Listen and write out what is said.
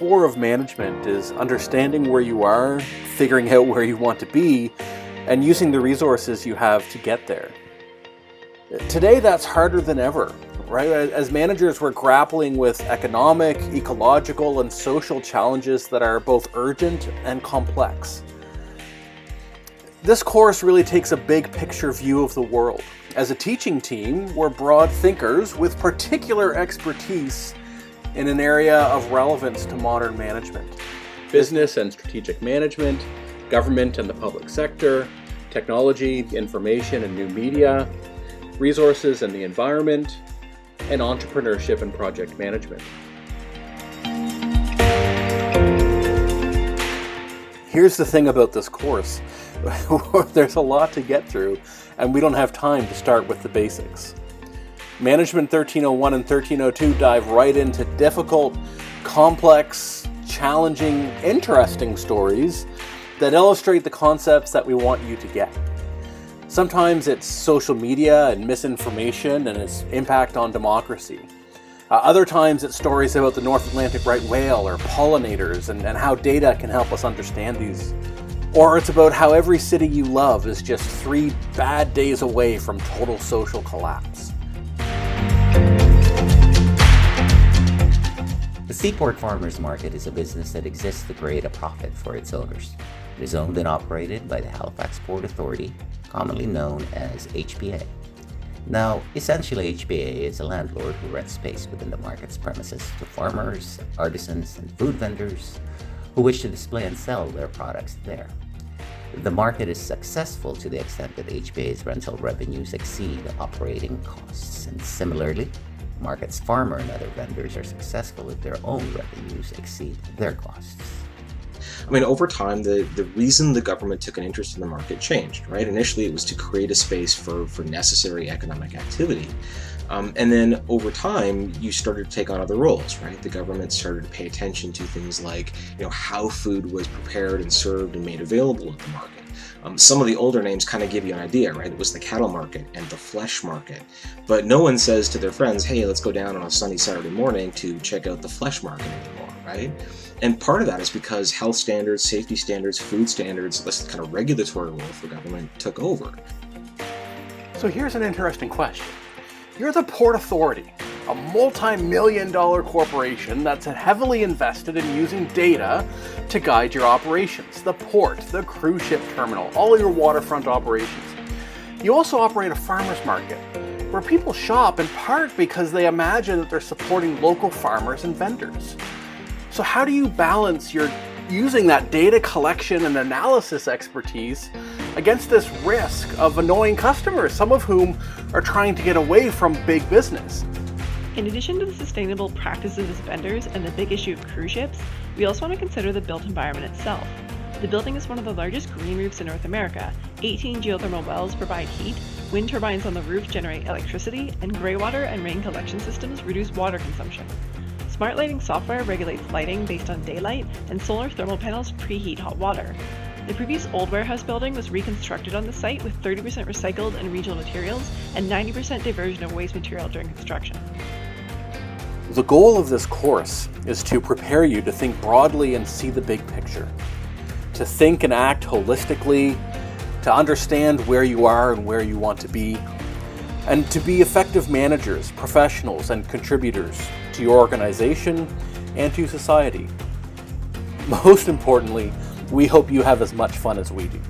core of management is understanding where you are, figuring out where you want to be, and using the resources you have to get there. Today, that's harder than ever, right? As managers, we're grappling with economic, ecological, and social challenges that are both urgent and complex. This course really takes a big picture view of the world. As a teaching team, we're broad thinkers with particular expertise in an area of relevance to modern management. Business and strategic management, government and the public sector, technology, information and new media, resources and the environment, and entrepreneurship and project management. Here's the thing about this course. There's a lot to get through, and we don't have time to start with the basics. Management 1301 and 1302 dive right into difficult, complex, challenging, interesting stories that illustrate the concepts that we want you to get. Sometimes it's social media and misinformation and its impact on democracy. Other times it's stories about the North Atlantic right whale or pollinators and how data can help us understand these. Or it's about how every city you love is just 3 bad days away from total social collapse. The Seaport Farmers Market is a business that exists to create a profit for its owners. It is owned and operated by the Halifax Port Authority, commonly known as HPA. Now, essentially HPA is a landlord who rents space within the market's premises to farmers, artisans, and food vendors who wish to display and sell their products there. The market is successful to the extent that HPA's rental revenues exceed operating costs, and similarly, the market's farmer and other vendors are successful if their own revenues exceed their costs. I mean, over time, the reason the government took an interest in the market changed, right? Initially, it was to create a space for necessary economic activity. And then over time, you started to take on other roles, right? The government started to pay attention to things like, how food was prepared and served and made available at the market. Some of the older names kind of give you an idea, right? It was the cattle market and the flesh market. But no one says to their friends, hey, let's go down on a sunny Saturday morning to check out the flesh market anymore, right? And part of that is because health standards, safety standards, food standards, this kind of regulatory role for government took over. So here's an interesting question. You're the Port Authority, a multi-million-dollar corporation that's heavily invested in using data to guide your operations. The port, the cruise ship terminal, all your waterfront operations. You also operate a farmer's market, where people shop in part because they imagine that they're supporting local farmers and vendors. So how do you balance your using that data collection and analysis expertise against this risk of annoying customers, some of whom are trying to get away from big business? In addition to the sustainable practices as vendors and the big issue of cruise ships, we also want to consider the built environment itself. The building is one of the largest green roofs in North America. 18 geothermal wells provide heat, wind turbines on the roof generate electricity, and grey water and rain collection systems reduce water consumption. Smart lighting software regulates lighting based on daylight, and solar thermal panels preheat hot water. The previous old warehouse building was reconstructed on the site with 30% recycled and regional materials and 90% diversion of waste material during construction. The goal of this course is to prepare you to think broadly and see the big picture, to think and act holistically, to understand where you are and where you want to be, and to be effective managers, professionals, and contributors to your organization and to society. Most importantly, we hope you have as much fun as we do.